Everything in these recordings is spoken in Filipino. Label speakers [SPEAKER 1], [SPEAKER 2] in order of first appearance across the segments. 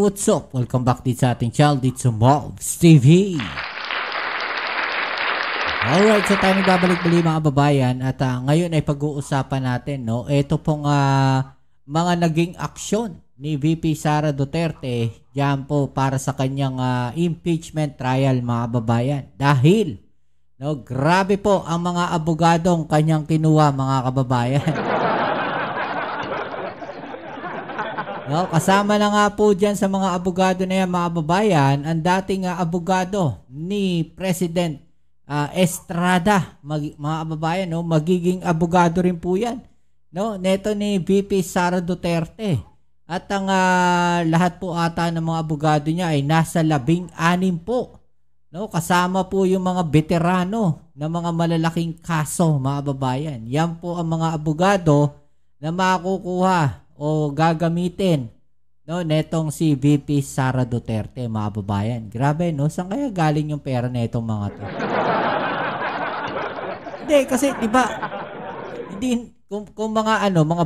[SPEAKER 1] what's up? Welcome back dito sa ating channel dito sa Mobs TV. Alright, so tayo nagbabalik-bali mga kababayan at ngayon ay pag-uusapan natin, no? Ito pong mga naging aksyon ni VP Sara Duterte diyan po para sa kanyang impeachment trial mga kababayan. Dahil, no, grabe po ang mga abogadong kanyang kinuha mga kababayan. No, kasama na nga po dyan sa mga abogado na yan mga kababayan, ang dating abogado ni President Estrada, mga kababayan, no, magiging abogado rin po yan, no, neto ni VP Sara Duterte. At ang lahat po ata ng mga abogado niya ay nasa 16 po, no, kasama po yung mga veterano na mga malalaking kaso mga kababayan. Yan po ang mga abogado na makukuha o gagamitin, no, netong si VP Sara Duterte mga kababayan. Grabe, no, saan kaya galing yung pera netong mga to? Hindi, kasi diba, hindi, kung mga mga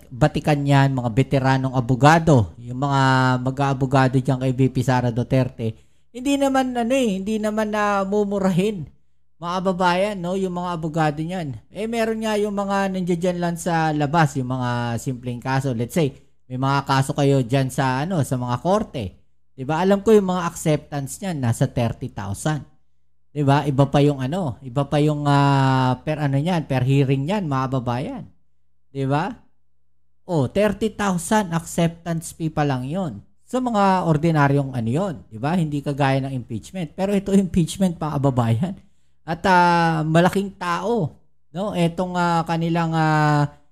[SPEAKER 1] batikan yan, mga veteranong abogado, yung mga mag-aabogado diyan kay VP Sara Duterte, hindi naman hindi naman na mumurahin mga kababayan, no, yung mga abogado niyan. Meron nga yung mga nandiyan lang sa labas, yung mga simpleng kaso. Let's say, may mga kaso kayo diyan sa sa mga korte. 'Di ba? Alam ko yung mga acceptance niyan nasa 30,000. 'Di ba? Iba pa yung iba pa yung per hearing niyan, mga kababayan. 'Di ba? 30,000 acceptance fee pa lang 'yon. Sa mga ordinaryong 'yon, 'di ba? Hindi kagaya ng impeachment. Pero ito impeachment pa, kababayan. At malaking tao, no, etong kanilang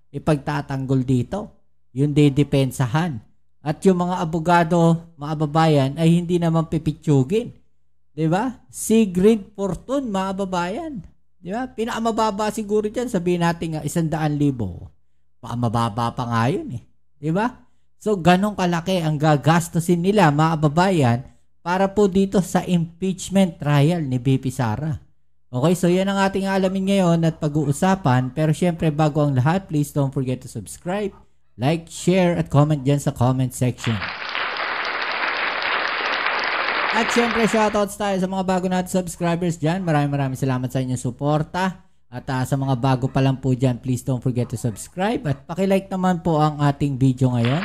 [SPEAKER 1] ipagtatanggol dito, yung dedepensahan. At yung mga abogado, mga kababayan, ay hindi naman pipitsugin, 'di ba? Sigrid Fortun, mga kababayan, 'di ba? Pinakamababa siguro diyan, sabihin natin 100,000. Mababa pa nga yun, 'di ba? So ganong kalaki ang gagastusin nila, mga kababayan, para po dito sa impeachment trial ni VP Sara. Okay, so yan ang ating alamin ngayon at pag-uusapan. Pero syempre, bago ang lahat, please don't forget to subscribe, like, share, at comment dyan sa comment section. At syempre, shoutouts tayo sa mga bago natin subscribers dyan. Maraming salamat sa inyong suporta. At sa mga bago pa lang po dyan, please don't forget to subscribe. At pakilike naman po ang ating video ngayon.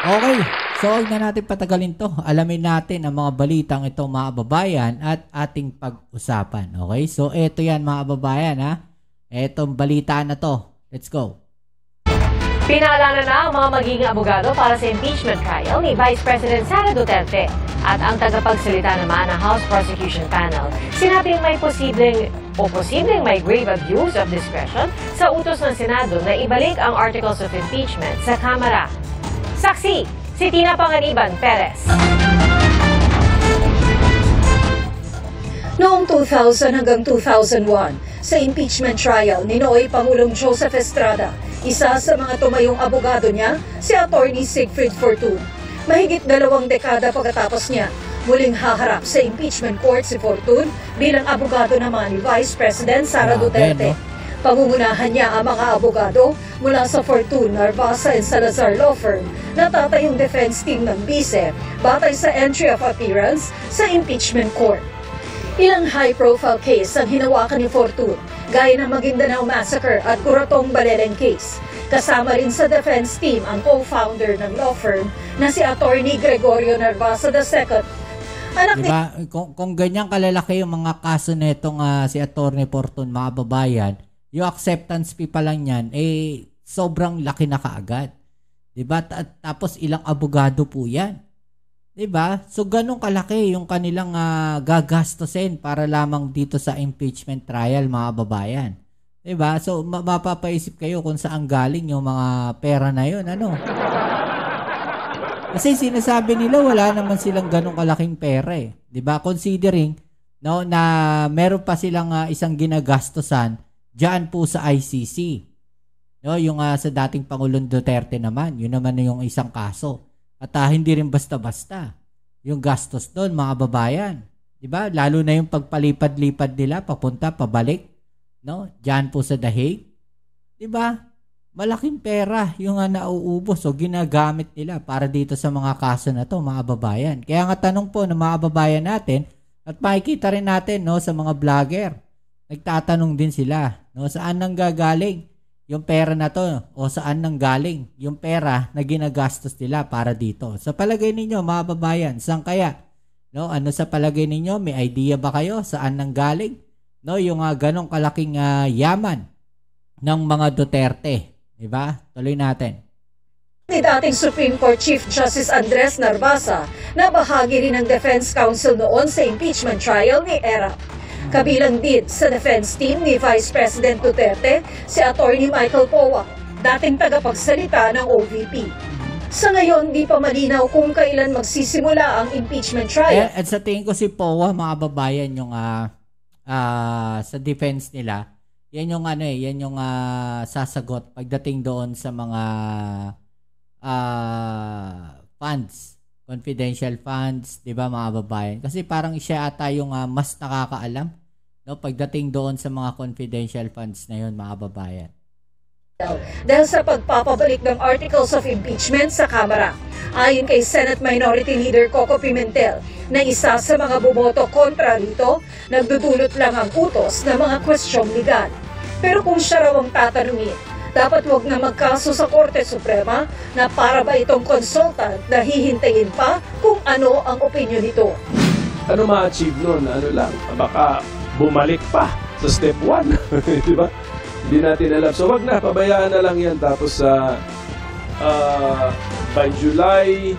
[SPEAKER 1] Okay, so huwag na natin patagalin to. Alamin natin ang mga balitang ito, mga kababayan, at ating pag-usapan. Okay, so eto yan, mga kababayan, ha. Etong balita na to. Let's go.
[SPEAKER 2] Pinaalala na ang mga magiging abogado para sa impeachment trial ni Vice President Sara Duterte. At ang tagapagsalita naman ng House Prosecution Panel, sinabing may posibleng may grave abuse of discretion sa utos ng Senado na ibalik ang Articles of Impeachment sa Kamara. Saksi, si Tina Panganiban Perez.
[SPEAKER 3] Noong 2000 hanggang 2001, sa impeachment trial ni Noy Pangulong Joseph Estrada, isa sa mga tumayong abogado niya, si Attorney Sigfrid Fortun. Mahigit 2 dekada pagkatapos niya, muling haharap sa impeachment court si Fortun bilang abogado naman ni Vice President Sara Duterte. Pangungunahan niya ang mga abogado mula sa Fortun, Narvasa and Salazar Law Firm na tatayong defense team ng bise batay sa entry of appearance sa impeachment court. Ilang high-profile case ang hinawakan ni Fortun, gaya ng Maguindanao Massacre at Curatong Balelen case. Kasama rin sa defense team ang co-founder ng law firm na si Attorney Gregorio Narvasa II.
[SPEAKER 1] Diba, kung ganyan kalalaki yung mga kaso netong si Attorney Fortun, mga babayan, yung acceptance fee pa lang yan, sobrang laki na kaagad. Diba? Tapos ilang abogado po yan. Diba? So, ganun kalaki yung kanilang gagastusin para lamang dito sa impeachment trial, mga babayan. Diba? So, mapapaisip kayo kung saan galing yung mga pera na yun. Kasi sinasabi nila wala naman silang ganun kalaking pera eh. Diba? Considering, no, na meron pa silang isang ginagastusan diyan po sa ICC. No, yung sa dating Pangulong Duterte naman, yun naman yung isang kaso. At hindi rin basta-basta yung gastos doon, mga babayan. 'Di ba? Lalo na yung pagpalipad-lipad nila papunta pabalik, no? Diyan po sa The Hague. 'Di ba? malaking pera yung nauubos o ginagamit nila para dito sa mga kaso na to, mga kababayan. Kaya nga tanong po ng mga kababayan natin, at makikita rin natin, no, sa mga vlogger, nagtatanong din sila, no, saan nang gagaling yung pera na to o saan nang galing yung pera na ginagastos nila para dito. Sa palagay ninyo, mga kababayan, saan kaya? No, ano sa palagay ninyo? May idea ba kayo saan nang galing? No, yung ganong kalaking yaman ng mga Duterte. Diba? Tuloy natin.
[SPEAKER 3] Ni dating Supreme Court Chief Justice Andres Narvasa na bahagi rin ng Defense Counsel noon sa impeachment trial ni ERA. Kabilang din sa defense team ni Vice President Duterte si Attorney Michael Powa, dating tagapagsalita ng OVP. Sa ngayon, di pa malinaw kung kailan magsisimula ang impeachment trial.
[SPEAKER 1] At sa tingin ko si Powa, mga babayan, yung sa defense nila, yan yung yan yung sasagot pagdating doon sa mga funds, confidential funds, 'di ba, mga babayan? Kasi parang siya ata yung mas nakakaalam, no, pagdating doon sa mga confidential funds na 'yon, mga babayan.
[SPEAKER 3] Dahil sa pagpapabalik ng articles of impeachment sa Kamara. Ayon kay Senate Minority Leader Coco Pimentel, na isa sa mga bumoto kontra rito, nagdudulot lang ang utos ng mga kwestyong legal. Pero kung siya raw ang tatanungin, dapat wag na magkaso sa Korte Suprema na para ba itong consultant na hihintayin pa kung ano ang opinion nito.
[SPEAKER 4] Ano ma-achieve nun? Ano lang? Baka bumalik pa sa step 1. Di ba? Hindi natin alam. So wag na, pabayaan na lang yan. Tapos by July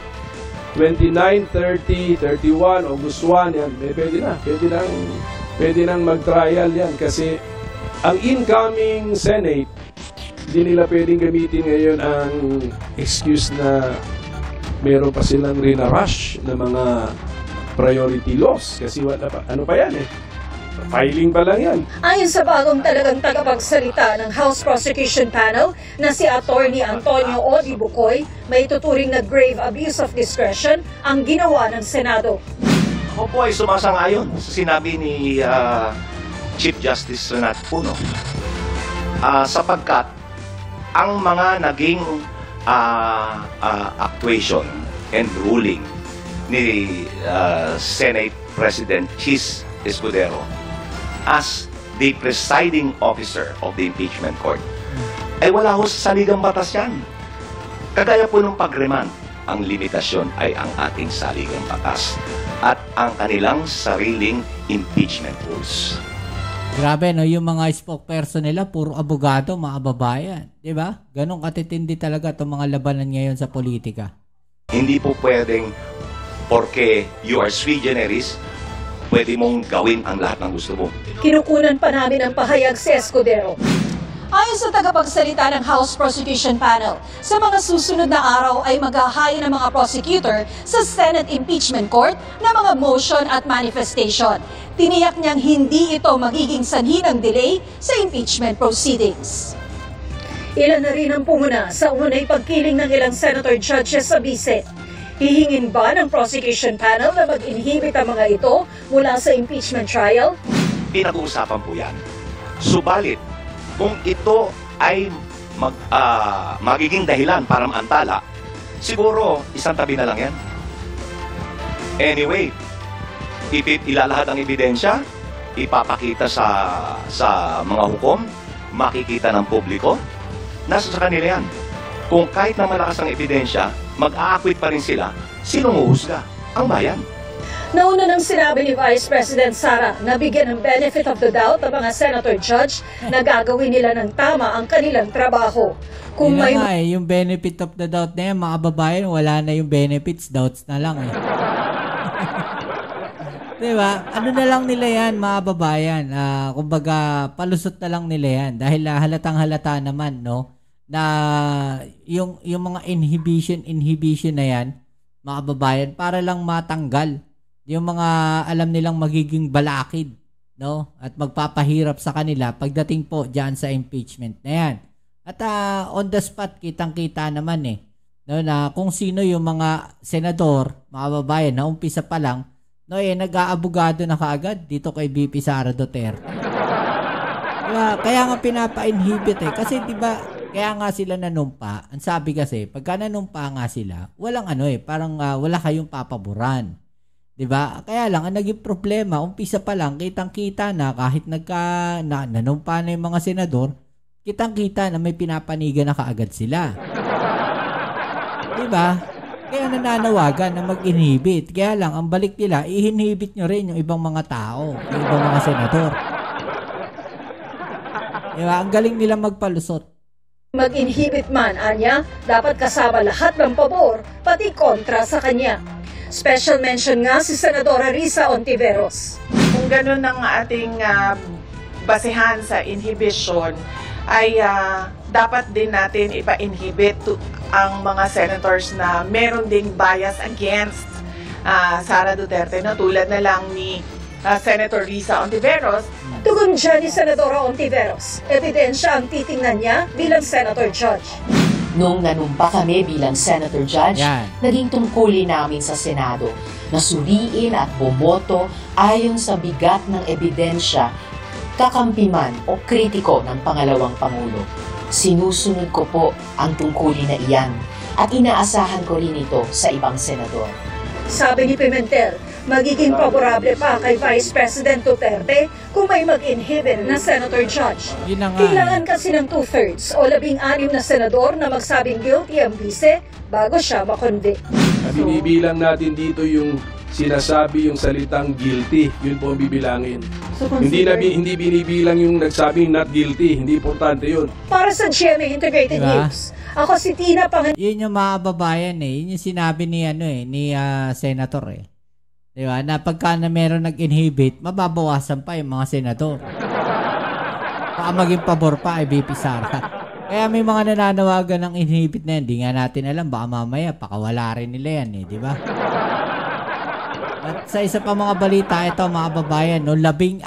[SPEAKER 4] 29, 30, 31, August 1, yan, pwede nang mag-trial yan. Kasi ang incoming Senate, hindi nila pwedeng gamitin ngayon ang excuse na meron pa silang rin-rush na mga priority laws. Kasi wala pa, ano pa yan filing pa lang yan.
[SPEAKER 3] Ayon sa bagong talagang tagapagsalita ng House Prosecution Panel na si Attorney Antonio Odi Bukoy, may tuturing na grave abuse of discretion ang ginawa ng Senado.
[SPEAKER 5] Ako po ay sumasang-ayon sa sinabi ni Chief Justice Renato Puno sapagkat ang mga naging actuation and ruling ni Senate President Chis Escudero as the presiding officer of the impeachment court ay wala ho sa saligang batas yan. Kagaya po ng pag-remand, ang limitasyon ay ang ating saligang batas at ang kanilang sariling impeachment rules.
[SPEAKER 1] Grabe, no, yung mga spokesperson nila puro abogado, mga babayan, 'di ba? Ganong katitindi talaga itong mga labanan ngayon sa politika.
[SPEAKER 5] Hindi po pwedeng porque you are sui generis, pwede mong gawin ang lahat ng gusto mo.
[SPEAKER 3] Kinukunan pa namin ang pahayag si Escudero. Ayon sa tagapagsalita ng House Prosecution Panel, sa mga susunod na araw ay maghahain ng mga prosecutor sa Senate Impeachment Court ng mga motion at manifestation. Tiniyak niyang hindi ito magiging sanhi ng delay sa impeachment proceedings. Ilan na rin ang pumuna sa unay pagkiling ng ilang senator judges sa bise. Hihingin ba ng prosecution panel na mag-inhibit ang mga ito mula sa impeachment trial?
[SPEAKER 5] Pinag-uusapan po yan. Subalit, kung ito ay magiging dahilan para maantala, siguro isang tabi na lang yan. Anyway, ilalahad ang ebidensya, ipapakita sa mga hukom, makikita ng publiko, nasa sa kanila yan. Kung kahit na malakas ang ebidensya, mag-aakwit pa rin sila, sinong huhusga? Ang bayan.
[SPEAKER 3] Nauna nang sinabi ni Vice President Sara na bigyan ng benefit of the doubt ang mga senator judge na gagawin nila ng tama ang kanilang trabaho. Kung may
[SPEAKER 1] yung benefit of the doubt na yan, mga babayan, wala na yung benefits, doubts na lang Diba? Ano na lang nila yan, mga babayan? Kumbaga, palusot na lang nila yan. Dahil halatang halata naman, no? Na yung mga inhibition na yan, mga babayan, para lang matanggal yung mga alam nilang magiging balakid, no? At magpapahirap sa kanila pagdating po diyan sa impeachment na yan. At on the spot, kitang-kita naman no, na kung sino yung mga senador, mga babayan, na umpisa pa lang, no, nag-aabogado na kaagad dito kay VP Sara Duterte. Diba? Kaya nga pinapa-inhibit kasi diba, Kaya nga sila nanumpa. Ang sabi kasi, pagka nanumpa nga sila, walang parang wala kayong papaboran. 'Di ba? Kaya lang ang naging problema, umpisa pa lang kitang-kita na kahit nanumpa na yung mga senador, kitang-kita na may pinapanigan na kaagad sila. 'Di ba? Kaya nananawagan na mag-inhibit. Kaya lang ang balik nila, i-inhibit nyo rin yung ibang mga tao, yung ibang mga senador. 'Di ba? Ang galing nila magpalusot.
[SPEAKER 3] Mag-inhibit man, anya, dapat kasama lahat ng pabor, pati kontra sa kanya. Special mention nga si Senadora Risa Ontiveros.
[SPEAKER 6] Kung ganun ang ating basehan sa inhibition, ay dapat din natin ipa-inhibit ang mga senators na meron ding bias against Sara Duterte, na tulad na lang ni Senator Risa Ontiveros.
[SPEAKER 3] Tugon dyan ni Senadora Ontiveros, ebidensya ang titingnan niya bilang Senator Judge.
[SPEAKER 7] Noong nanumpa kami bilang Senator Judge, naging tungkulin namin sa Senado na suriin at boboto ayon sa bigat ng ebidensya, kakampi man o kritiko ng pangalawang Pangulo. Sinusunod ko po ang tungkulin na iyan at inaasahan ko rin ito sa ibang senador.
[SPEAKER 3] Sabi ni Pimentel, magiging favorable pa kay Vice President Duterte kung may mag-inhibit na Senator Judge. Kailangan kasi ng 2/3 o 16 na senador na magsabing guilty ang bise bago siya makonvict.
[SPEAKER 4] Binibilang natin dito yung sinasabi yung salitang guilty. Yun po ang bibilangin. So, hindi binibilang yung nagsabing not guilty. Hindi importante yun.
[SPEAKER 3] Para sa GMA Integrated News, ako si Tina Panganiban.
[SPEAKER 1] Yun yung mga babayan Yun yung sinabi ni Senator Diba? Na pagka na meron nag-inhibit, mababawasan pa yung mga senador. Baka maging pabor pa ay VP Sara. Kaya may mga nananawagan ng inhibit na yan. Di nga natin alam, baka mamaya pakawala rin nila yan di ba? At sa isa pa mga balita, ito mga babayan, 16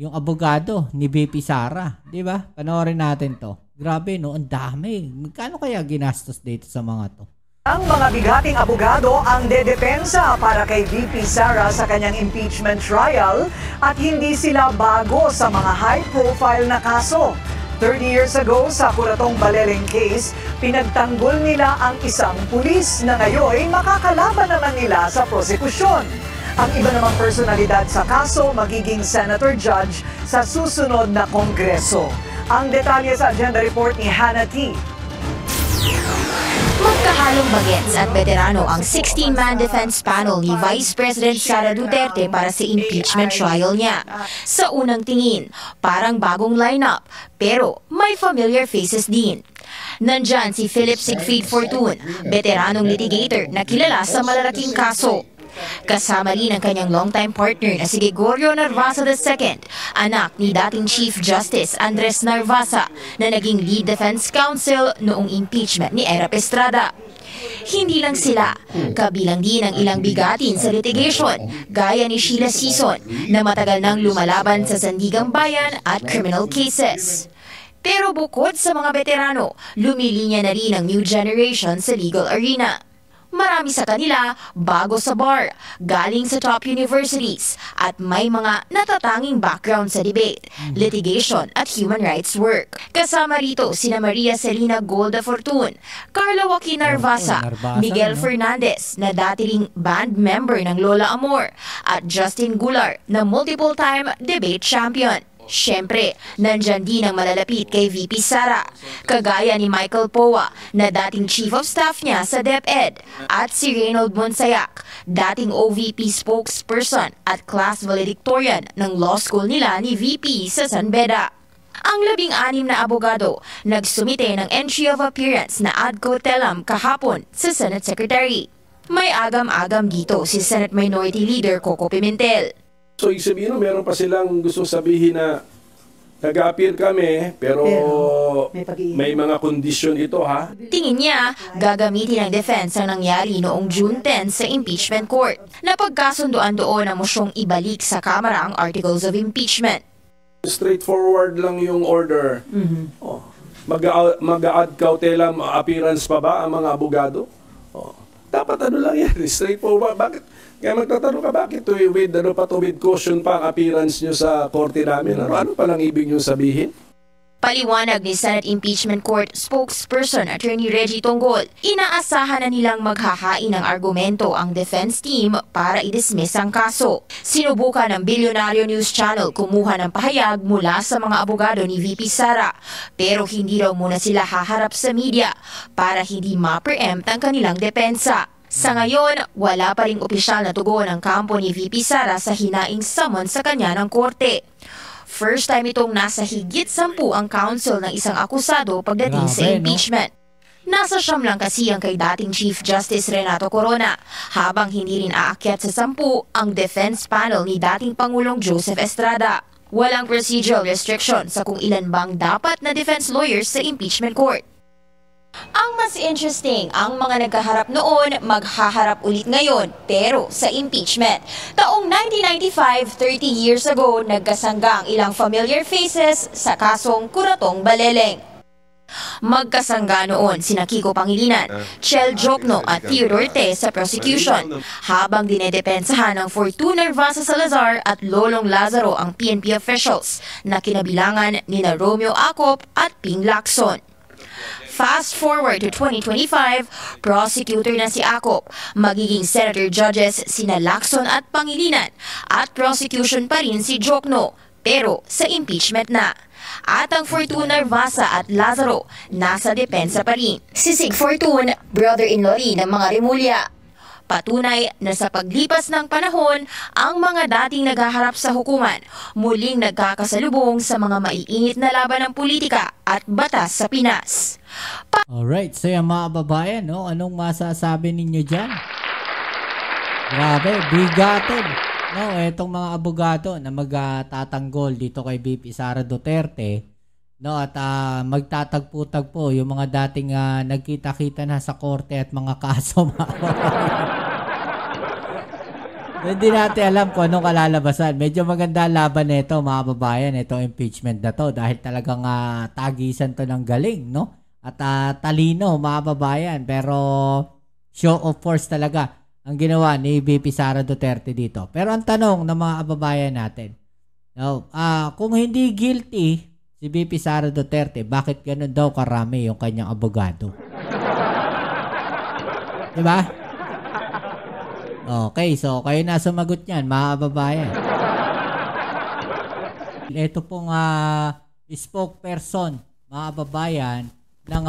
[SPEAKER 1] yung abogado ni VP Sara. Di ba? Panoorin natin to. Grabe ang dami. Magkano kaya ginastos dito sa mga to?
[SPEAKER 8] Ang mga bigating abogado ang dedepensa para kay VP Sara sa kanyang impeachment trial at hindi sila bago sa mga high-profile na kaso. 30 years ago sa Curatong Baleleng case, pinagtanggol nila ang isang pulis na ngayon makakalaban naman nila sa prosekusyon. Ang iba namang personalidad sa kaso magiging Senator Judge sa susunod na Kongreso. Ang detalye sa agenda report ni Hannah T.
[SPEAKER 9] Magkahalong bagets at veterano ang 16-man defense panel ni Vice President Sara Duterte para sa impeachment trial niya. Sa unang tingin, parang bagong lineup, pero may familiar faces din. Nandyan si Philip Siegfried Fortun, veteranong litigator na kilala sa malalaking kaso. Kasama rin ang kanyang longtime partner na si Gregorio Narvasa II, anak ni dating Chief Justice Andres Narvasa na naging lead defense counsel noong impeachment ni Erap Estrada. Hindi lang sila, kabilang din ang ilang bigatin sa litigation, gaya ni Sheila Sison na matagal nang lumalaban sa Sandigang Bayan at criminal cases. Pero bukod sa mga veterano, lumilinya na rin ang new generation sa legal arena. Marami sa kanila bago sa bar, galing sa top universities, at may mga natatanging background sa debate, litigation at human rights work. Kasama rito sina Maria Celina Golda Fortun, Carla Joaquin Narvasa, Miguel Fernandez na dati ring band member ng Lola Amor, at Justin Gular na multiple-time debate champion. Siyempre, nandyan din ang malalapit kay VP Sara, kagaya ni Michael Poa na dating Chief of Staff niya sa DepEd, at si Reynold Monsayak, dating OVP spokesperson at class valedictorian ng law school nila ni VP sa San Beda. Ang 16 na abogado nagsumite ng entry of appearance na ad cotelem kahapon sa Senate Secretary. May agam-agam dito si Senate Minority Leader Coco Pimentel.
[SPEAKER 4] So, ibig sabihin, meron pa silang gustong sabihin na nag-appear kami, pero may mga kondisyon ito, ha?
[SPEAKER 9] Tingin niya, gagamitin ng defense ang nangyari noong June 10 sa impeachment court. Napagkasunduan doon ang mosyong ibalik sa Kamara ang articles of impeachment.
[SPEAKER 4] Straightforward lang yung order. Mag-a-ad cautelam appearance pa ba ang mga abogado? Dapat lang yan, straightforward. Bakit? Kaya magtatanong ka, bakit with caution pa ang appearance nyo sa korte namin? Ano pa lang ibig nyo sabihin?
[SPEAKER 9] Paliwanag ni Senate Impeachment Court spokesperson Attorney Reggie Tonggol, inaasahan na nilang maghahain ng argumento ang defense team para i-dismiss ang kaso. Sinubukan ng Bilyonaryo News Channel kumuha ng pahayag mula sa mga abogado ni VP Sara, pero hindi raw muna sila haharap sa media para hindi ma-preempt ang kanilang depensa. Sa ngayon, wala pa ring opisyal na tugon ang kampo ni VP Sara sa hinaing summon sa kanya ng korte. First time itong nasa higit 10 ang counsel ng isang akusado pagdating sa impeachment. Nasa 9 lang kasi ang kay dating Chief Justice Renato Corona, habang hindi rin aakyat sa 10 ang defense panel ni dating Pangulong Joseph Estrada. Walang procedural restriction sa kung ilan bang dapat na defense lawyers sa impeachment court. Ang mas interesting, ang mga nagkaharap noon maghaharap ulit ngayon, pero sa impeachment. Taong 1995, 30 years ago, nagkasangga ang ilang familiar faces sa kasong Kuratong Baleleng. Magkasangga noon sina Kiko Pangilinan, Chel Jokno at Theodore Te sa prosecution, habang dinedepensahan ng Fortuna Nervasa Salazar at Lolong Lazaro ang PNP officials na kinabilangan nina Romeo Acop at Ping Lacson. Fast forward to 2025, prosecutor na si Acop, magiging senator judges sina Lacson at Pangilinan, at prosecution pa rin si Jokno, pero sa impeachment na. At ang Fortuna Nervasa at Lazaro, nasa depensa pa rin. Si Sig Fortun, brother-in-law rin ng mga Remulla. Patunay na sa paglipas ng panahon, ang mga dating naghaharap sa hukuman muling nagkakasalubong sa mga maiinit na laban ng politika at batas sa Pinas.
[SPEAKER 1] Alright, so yung mga babayan, no? Anong masasabi ninyo dyan? Grabe, bigatin. No, etong mga abogado na magtatanggol dito kay VP Sara Duterte, no, at magtatagpo-tagpo yung mga dating nagkita-kita na sa korte at mga kaso. Hindi natin alam kung anong kalalabasan. Medyo maganda laban nito, mga babayan, itong impeachment na to, dahil talagang tagisan to ng galing, no? At talino, mga babayan, pero show of force talaga ang ginawa ni VP Sara Duterte dito. Pero ang tanong ng mga kababayan natin, no, kung hindi guilty si VP Sara Duterte, bakit ganun daw karami yung kanyang abogado? Diba? Okay, so kayo na sumagot niyan, mga kababayan. Ito pong spokesperson, mga kababayan, ng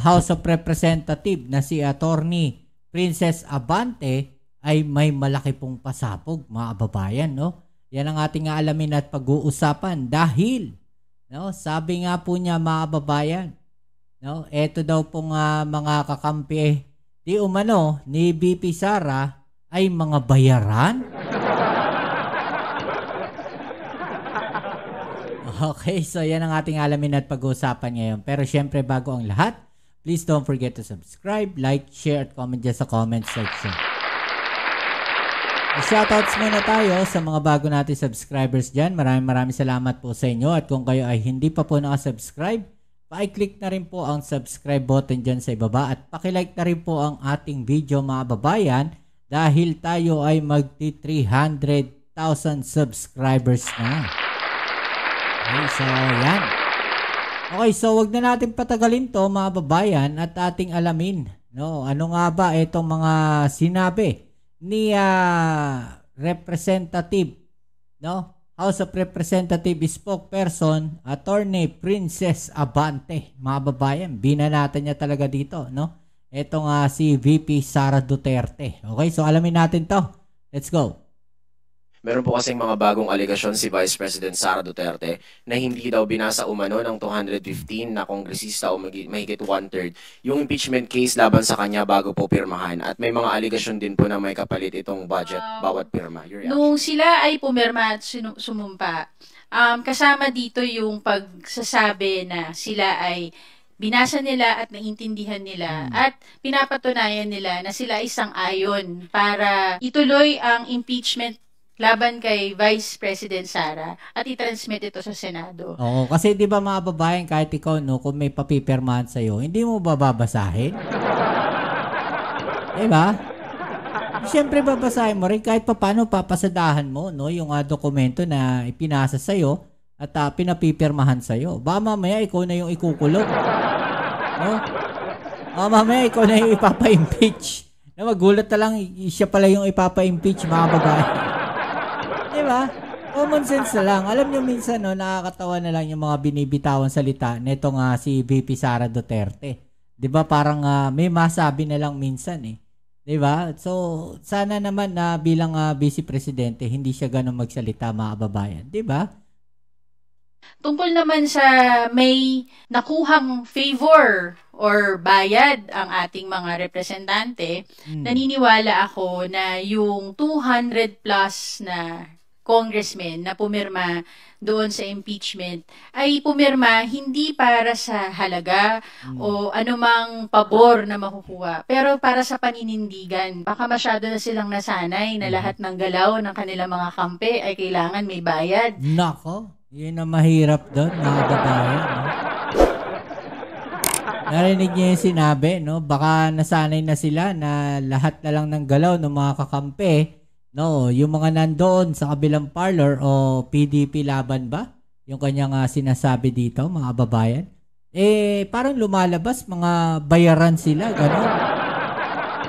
[SPEAKER 1] House of Representatives na si Attorney Princess Abante ay may malaki pong pasabog, mga kababayan, no? Yan ang ating alamin at pag-uusapan dahil, no, sabi nga po niya, mga kababayan, no, eto daw pong mga kakampi di umano ni VP Sara ay mga bayaran. Okay, so yan ang ating alamin at pag-uusapan ngayon. Pero syempre, bago ang lahat, please don't forget to subscribe, like, share, at comment dyan sa comment section. Shoutouts muna tayo sa mga bago natin subscribers dyan. Maraming salamat po sa inyo. At kung kayo ay hindi pa po nakasubscribe, pa-click na rin po ang subscribe button dyan sa ibaba. At pakilike na rin po ang ating video, mga babayan, dahil tayo ay magti 300,000 subscribers na. Okay, so yan. Okay, so wag na natin patagalin to, mga babayan, at ating alamin, no, ano nga ba itong mga sinabi ni Representative, no, House of Representatives spokesperson Attorney Princess Abante, mga babayan. Binanatan niya talaga dito, no, itong si VP Sara Duterte. Okay, so alamin natin to. Let's go.
[SPEAKER 10] Meron po kasing mga bagong aligasyon si Vice President Sara Duterte na hindi daw binasa umano ng 215 na kongresista o mahigit 1/3 yung impeachment case laban sa kanya bago po pirmahan. At may mga aligasyon din po na may kapalit itong budget bawat pirma.
[SPEAKER 11] Nung sila ay pumirma at sumumpa, kasama dito yung pagsasabi na sila ay binasa nila at naintindihan nila at pinapatunayan nila na sila ay sang-ayon para ituloy ang impeachment laban kay Vice President Sara at i-transmit ito sa Senado.
[SPEAKER 1] Oo, kasi di ba mga babaeng, kahit ikaw, no, kung may papipirmahan sa'yo, hindi mo babasahin? Diba? Siyempre babasahin mo rin kahit paano papasadahan mo, no, yung dokumento na ipinasa sa'yo at pinapipirmahan sa'yo. Baka mamaya ikaw na yung ikukulong. No? Baka mamaya ikaw na yung ipapa-impeach. Na magulat na lang, siya pala yung ipapa-impeach, mga babae. Diba? Common sense na lang. Alam nyo minsan, no, nakakatawa na lang yung mga binibitawan salita nito nga si VP Sara Duterte. Diba? Parang may masabi na lang minsan eh. Diba? So, sana naman na bilang Vice Presidente, hindi siya ganun magsalita, mga kababayan. Diba?
[SPEAKER 11] Tungkol naman sa may nakuhang favor or bayad ang ating mga representante, naniniwala ako na yung 200 plus na congressmen na pumirma doon sa impeachment ay pumirma hindi para sa halaga o anumang pabor na makukuha, pero para sa paninindigan. Baka masyado na silang nasanay na lahat ng galaw ng kanilang mga kampe ay kailangan may bayad.
[SPEAKER 1] Nako, yun ang mahirap doon, mga babae. No? Narinig niyo yung sinabi, no? Baka nasanay na sila na lahat na lang ng galaw ng mga kakampi, no, yung mga nandoon sa kabilang parlor o PDP laban ba? Yung kanyang sinasabi dito, mga babayan. Parang lumalabas, mga bayaran sila, gano'n.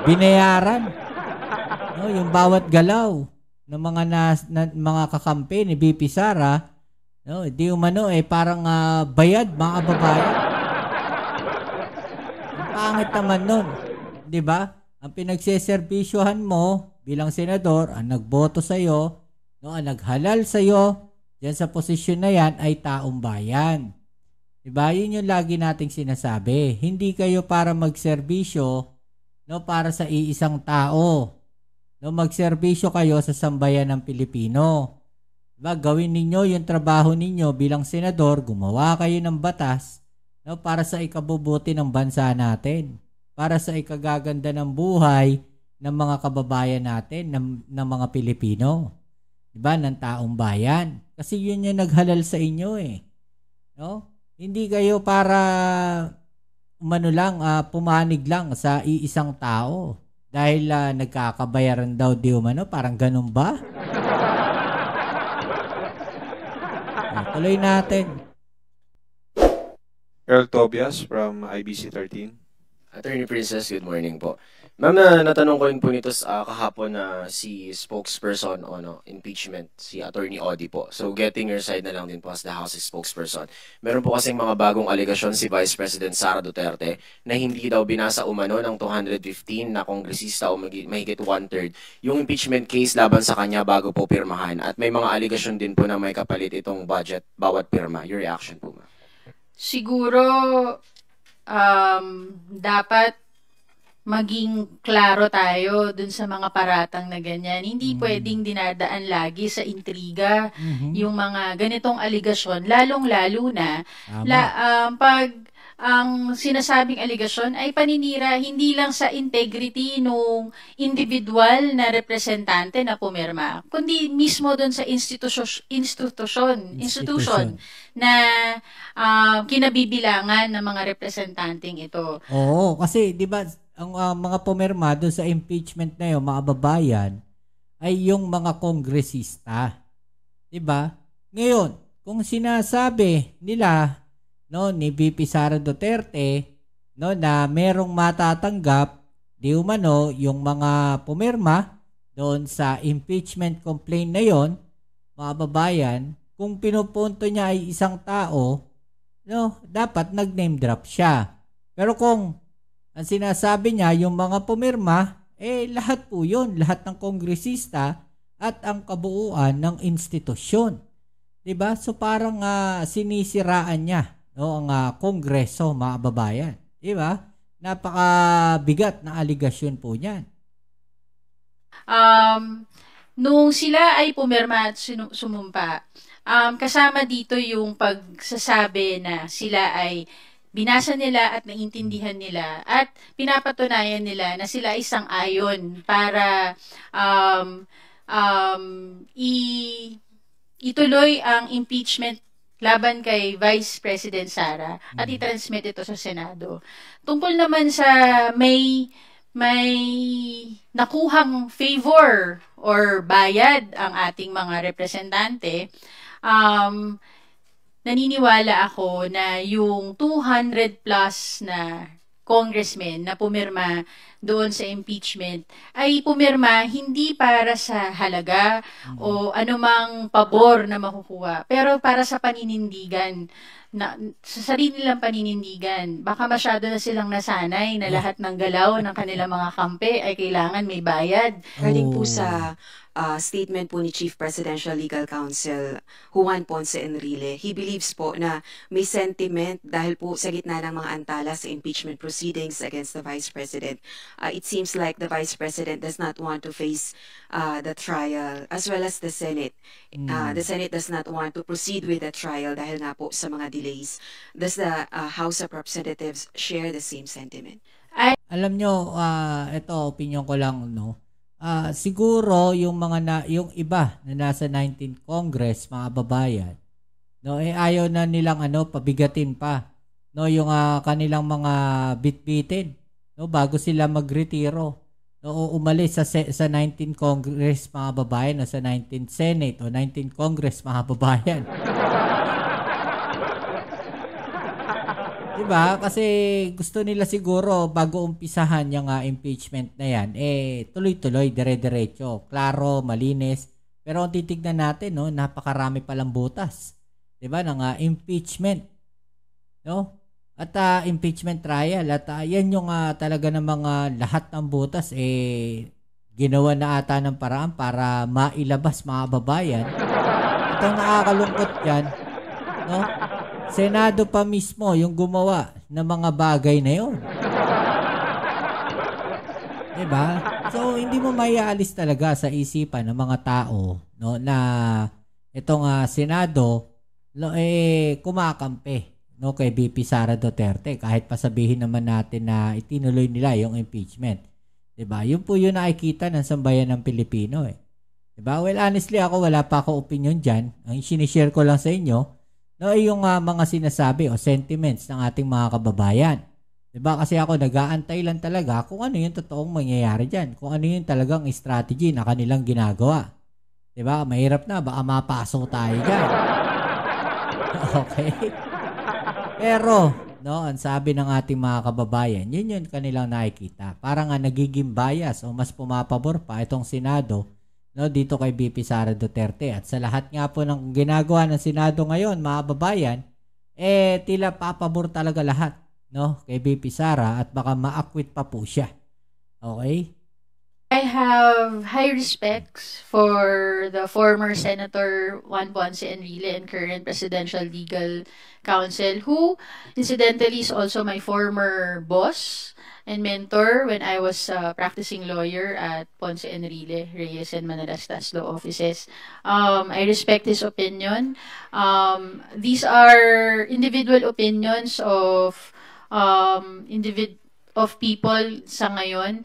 [SPEAKER 1] Binayaran. No, yung bawat galaw ng mga kakampi ni VP Sara, no, di umano parang bayad, mga babayan. Ang pangit naman nun. 'Di ba? Ang pinagseservisyohan mo bilang senador, ang nagboto sa iyo, no, ang naghalal sa iyo diyan sa posisyon na 'yan ay taong bayan. 'Di ba? Yun yung lagi nating sinasabi. Hindi kayo para magserbisyo, no, para sa iisang tao. No, magserbisyo kayo sa sambayan ng Pilipino. Diba? Gawin ninyo yung trabaho ninyo bilang senador, gumawa kayo ng batas, no, para sa ikabubuti ng bansa natin, para sa ikagaganda ng buhay ng mga kababayan natin, ng mga Pilipino, diba? Ng taong bayan. Kasi yun yung naghalal sa inyo eh. No? Hindi kayo para pumanig lang sa iisang tao dahil nagkakabayaran daw di umano, parang ganun ba? Tuloy natin.
[SPEAKER 12] Earl Tobias from IBC 13.
[SPEAKER 10] Attorney Princess, good morning po. Ma'am, natanong ko rin po nito kahapon na si spokesperson on impeachment, si Attorney Odi po. So getting your side na lang din po as the House spokesperson. Meron po kasing mga bagong aligasyon si Vice President Sara Duterte na hindi daw binasa umano ng 215 na kongresista o mahigit 1/3 yung impeachment case laban sa kanya bago po pirmahan. At may mga aligasyon din po na may kapalit itong budget bawat pirma. Your reaction po, ma'am?
[SPEAKER 11] Siguro dapat maging klaro tayo dun sa mga paratang na ganyan. Hindi pwedeng dinadaan lagi sa intriga yung mga ganitong aligasyon, lalong-lalo na pag ang sinasabing aligasyon ay paninira hindi lang sa integrity nung individual na representante na pumirma, kundi mismo doon sa institution na kinabibilangan ng mga representanteng ito.
[SPEAKER 1] Oo, kasi 'di ba ang mga pumirma doon sa impeachment na 'yon, mga babayan, ay yung mga kongresista. 'Di ba? Ngayon, kung sinasabi nila, no, ni VP Sara Duterte, no, na merong matatanggap di umano yung mga pumirma doon sa impeachment complaint na yon, mga babayan, kung pinupunto niya ay isang tao, no, dapat nag-name drop siya. Pero kung ang sinasabi niya yung mga pumirma, lahat po yun, lahat ng kongresista at ang kabuuan ng institusyon. 'Di ba? So parang sinisiraan niya, no, ang kongreso, mga babayan. 'Di ba? Napakabigat na aligasyon po niyan.
[SPEAKER 11] Nung sila ay pumirma at sumumpa, kasama dito yung pagsasabi na sila ay binasa nila at naintindihan nila at pinapatunayan nila na sila ay sang-ayon para ituloy ang impeachment laban kay Vice President Sara at i-transmit ito sa Senado. Tungkol naman sa may nakuhang favor or bayad ang ating mga representante, naniniwala ako na yung 200 plus na congressmen na pumirma doon sa impeachment ay pumirma hindi para sa halaga o anumang pabor na makukuha, pero para sa paninindigan, na sa sarili nilang paninindigan. Baka masyado na silang nasanay na lahat ng galaw ng kanilang mga kampe ay kailangan may bayad.
[SPEAKER 13] Regarding po sa statement po ni Chief Presidential Legal Counsel Juan Ponce Enrile, he believes po na may sentiment dahil po sa gitna ng mga antala sa impeachment proceedings against the Vice President. It seems like the Vice President does not want to face the trial as well as the Senate. The Senate does not want to proceed with the trial dahil nga po sa mga delays. Does the House of Representatives share the same sentiment?
[SPEAKER 1] Alam nyo, ito, opinion ko lang, no? Siguro yung yung iba na nasa 19th Congress, mga babayan, no, ayaw na nilang pabigatin pa, no, yung kanilang mga bitbitin, no, bago sila magretiro, no, umalis sa 19th Congress, mga babayan, no, sa 19th Senate o 19th Congress, mga babayan. Diba? Kasi gusto nila siguro bago umpisahan yung impeachment na yan, tuloy-tuloy, dire-diretso, klaro, malinis. Pero kung titignan natin, no, napakarami palang butas. Diba? Ng impeachment. No? At impeachment trial. At yan yung talaga ng mga lahat ng butas, ginawa na ata ng paraan para mailabas, mga babayan. At ang nakakalungkot yan, no? Senado pa mismo yung gumawa ng mga bagay na yun. Diba? So, hindi mo maiaalis talaga sa isipan ng mga tao, no, na itong Senado, no, kumakampi, no, kay VP Sara Duterte, kahit pasabihin naman natin na itinuloy nila yung impeachment. Diba? Yun po yung nakikita ng sambayan ng Pilipino. Diba? Well, honestly, ako wala pa ako opinion dyan. Ang sinishare ko lang sa inyo, no, yung mga sinasabi o sentiments ng ating mga kababayan. Diba? Kasi ako nag-aantay lang talaga kung ano yung totoong mangyayari dyan. Kung ano yung talagang strategy na kanilang ginagawa. Diba? Mahirap na. Baka mapaso tayo dyan. Okay? Pero, no, ang sabi ng ating mga kababayan, yun yung kanilang nakikita. Parang nagiging bias o mas pumapabor pa itong Senado, no, dito kay VP Sara Duterte. At sa lahat nga po ng ginagawa ng Senado ngayon, mga babayan, tila papabor talaga lahat, no, kay VP Sara at baka ma-acquit pa po siya. Okay?
[SPEAKER 11] I have high respects for the former Senator Juan Ponce Enrile and current Presidential Legal Counsel, who incidentally is also my former boss and mentor when I was practicing lawyer at Ponce Enrile, Reyes, and Manalastas Law Offices. I respect his opinion. These are individual opinions of people sa ngayon.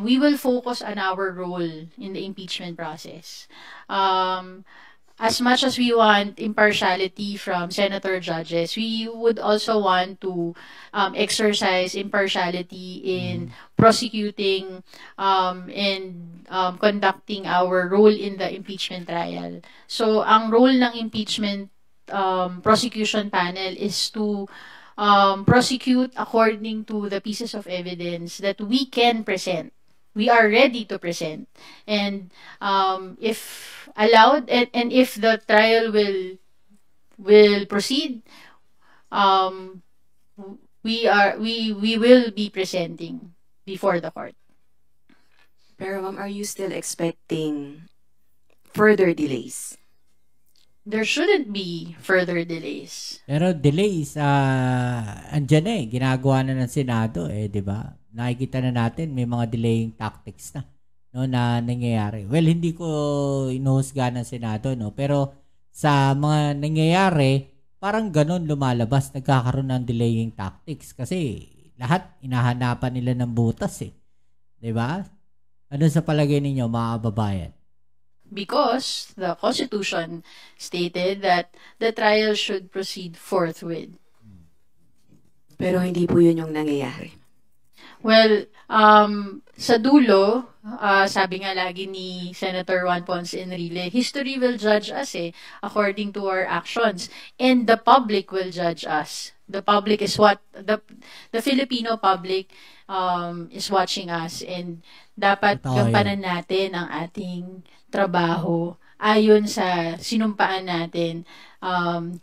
[SPEAKER 11] We will focus on our role in the impeachment process. As much as we want impartiality from senator judges, we would also want to exercise impartiality in prosecuting and conducting our role in the impeachment trial. So, ang role ng impeachment prosecution panel is to prosecute according to the pieces of evidence that we can present. We are ready to present. And if allowed, and if the trial will proceed, we will be presenting before the court.
[SPEAKER 13] Pero ma'am, are you still expecting further delays?
[SPEAKER 11] There shouldn't be further delays.
[SPEAKER 1] Pero delays, andyan ginagawa na ng Senado, di ba? Nakikita na natin, may mga delaying tactics na, no, na nangyayari. Well, hindi ko inuhusga ng Senado, no, pero sa mga nangyayari, parang ganun lumalabas, nagkakaroon ng delaying tactics kasi lahat inahanapan nila ng butas, di ba? Ano sa palagay ninyo, mga kababayan?
[SPEAKER 11] Because the Constitution stated that the trial should proceed forthwith.
[SPEAKER 13] Pero hindi po yun yung nangyayari.
[SPEAKER 11] Well, sa dulo, sabi nga lagi ni Senator Juan Ponce Enrile, history will judge us according to our actions. And the public will judge us. The public is what, the Filipino public is watching us. And dapat gampanan natin ang ating trabaho ayon sa sinumpaan natin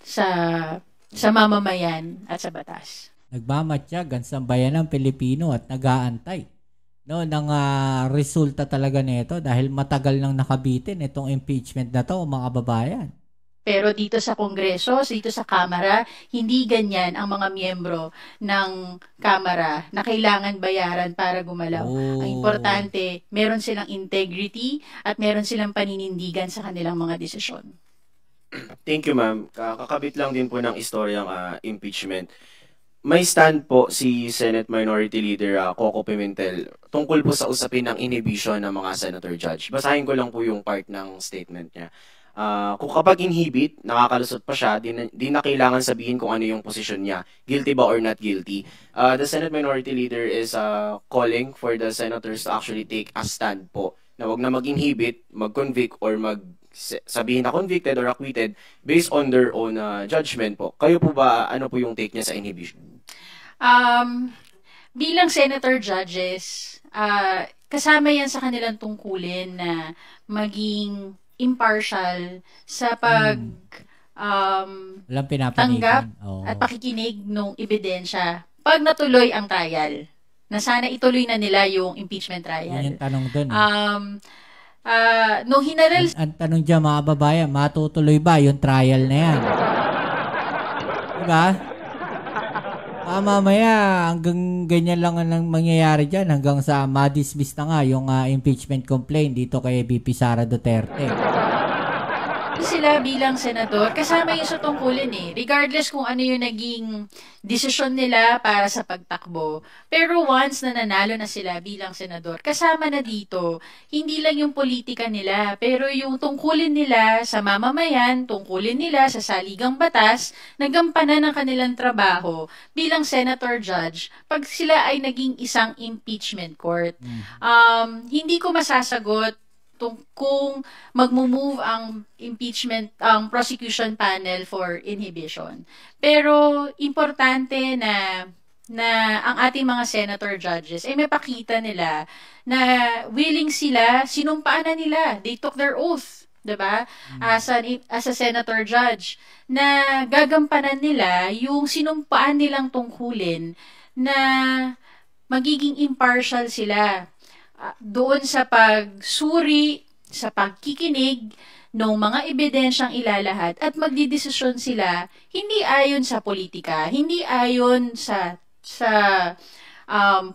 [SPEAKER 11] sa mamamayan at sa batas.
[SPEAKER 1] Nagmamatsyag ang sambayan ng Pilipino at nag-aantay ng resulta talaga nito dahil matagal nang nakabitin itong impeachment na to, mga kababayan.
[SPEAKER 11] Pero dito sa Kongreso, dito sa Kamara, hindi ganyan ang mga miyembro ng Kamara na kailangan bayaran para gumalaw. Ang importante, meron silang integrity at meron silang paninindigan sa kanilang mga desisyon.
[SPEAKER 10] Thank you, ma'am. Kakabit lang din po ng istoryang impeachment. May stand po si Senate Minority Leader Coco Pimentel tungkol po sa usapin ng inhibition ng mga senator judge. Basahin ko lang po yung part ng statement niya. Kung kapag inhibit, nakakalusot pa siya, di na kailangan sabihin kung ano yung posisyon niya. Guilty ba or not guilty? The Senate Minority Leader is calling for the senators to actually take a stand po na wag na mag-inhibit, mag-convict or sabihin na convicted or acquitted based on their own judgment po. Kayo po ba, ano po yung take niya sa inhibition?
[SPEAKER 11] Bilang senator judges, kasama yan sa kanilang tungkulin na maging impartial sa tanggap at pakikinig ng ebidensya pag natuloy ang trial. Na sana ituloy na nila yung impeachment trial.
[SPEAKER 1] Yan yung tanong dun.
[SPEAKER 11] Nung hinaral...
[SPEAKER 1] Ang tanong dyan, mga babayan, matutuloy ba yung trial na yan? Diba? Mamaya, hanggang ganyan lang ang mangyayari dyan, hanggang sa ma-dismiss na nga yung impeachment complaint dito kay VP Sara Duterte.
[SPEAKER 11] Sila bilang senador, kasama yung sa tungkulin regardless kung ano yung naging desisyon nila para sa pagtakbo. Pero once na nanalo na sila bilang senador, kasama na dito, hindi lang yung politika nila, pero yung tungkulin nila sa mamamayan, tungkulin nila sa saligang batas, nagampanan ng kanilang trabaho bilang senator judge pag sila ay naging isang impeachment court. Hindi ko masasagot kung magmo-move ang impeachment, ang prosecution panel for inhibition. Pero importante na ang ating mga senator judges ay mapakita nila na willing sila, sinumpaan na nila, they took their oath, diba? As a senator judge, na gagampanan nila yung sinumpaan nilang tungkulin na magiging impartial sila doon sa pagsuri, sa pagkikinig ng mga ebidensyang ilalahad at magdidesisyon sila hindi ayon sa politika, hindi ayon sa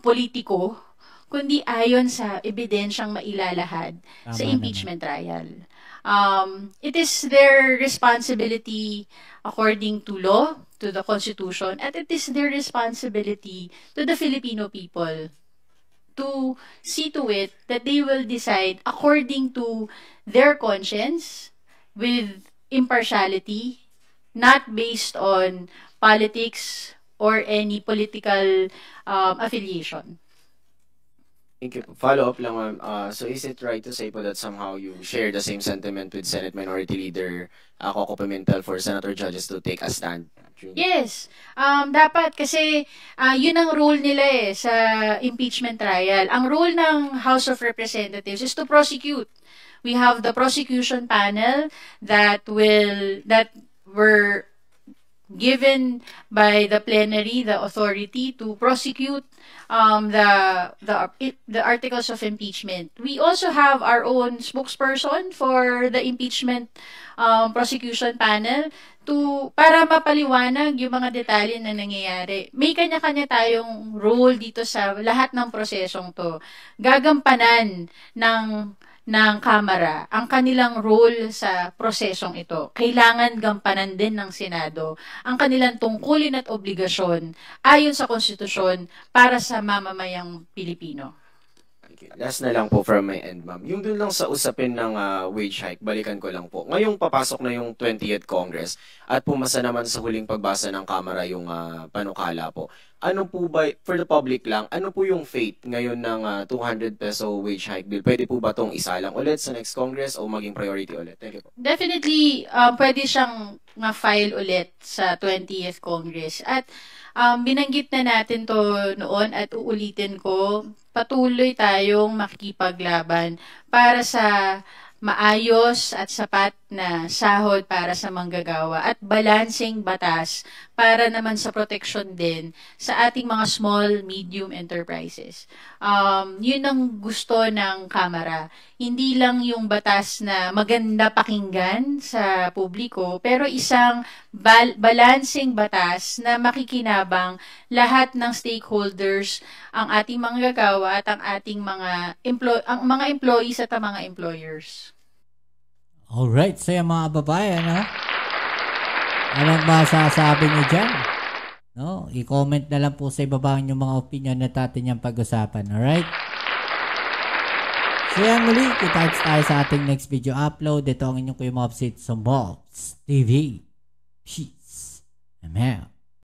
[SPEAKER 11] politiko, kundi ayon sa ebidensyang mailalahad sa impeachment trial. It is their responsibility according to law, to the Constitution, at it is their responsibility to the Filipino people to see to it that they will decide according to their conscience with impartiality, not based on politics or any political affiliation.
[SPEAKER 10] Thank you. Follow up lang, ma'am. So is it right to say po that somehow you share the same sentiment with Senate Minority Leader Coco Pimentel for senator judges to take a stand?
[SPEAKER 11] Yes. Dapat kasi yun ang role nila sa impeachment trial. Ang role ng House of Representatives is to prosecute. We have the prosecution panel that were given by the plenary the authority to prosecute the articles of impeachment. We also have our own spokesperson for the impeachment prosecution panel para mapaliwanag yung mga detalye na nangyayari. May kanya-kanya tayong role dito sa lahat ng prosesong to. Gagampanan ng Kamara ang kanilang role sa prosesong ito. Kailangan gampanan din ng Senado ang kanilang tungkulin at obligasyon ayon sa konstitusyon para sa mamamayang Pilipino.
[SPEAKER 10] Last na lang po from my end, ma'am. Yung dun lang sa usapin ng wage hike, balikan ko lang po. Ngayong papasok na yung 20th Congress at pumasa naman sa huling pagbasa ng Kamara yung panukala po. Ano po ba, for the public lang, ano po yung fate ngayon ng 200 peso wage hike bill? Pwede po ba itong isalang ulit sa next Congress o maging priority ulit? Thank you po.
[SPEAKER 11] Definitely, pwede siyang ma-file ulit sa 20th Congress. At binanggit na natin to noon at uulitin ko, patuloy tayong makikipaglaban para sa maayos at sapat na sahod para sa manggagawa at balancing batas para naman sa proteksyon din sa ating mga small, medium enterprises. Yun ang gusto ng Kamara. Hindi lang yung batas na maganda pakinggan sa publiko, pero isang balancing batas na makikinabang lahat ng stakeholders, ang ating manggagawa at ang ating mga employees at ang mga employers.
[SPEAKER 1] Alright, so yung mga babayan, no? Anong masasabi niyo dyan? No? I-comment na lang po sa ibaba yung mga opinion na natin yung pag-usapan. Alright? So yan muli, kita tayo sa ating next video upload. Ito ang inyong Kuya Mobs sa Mobs TV. Peace. Amen.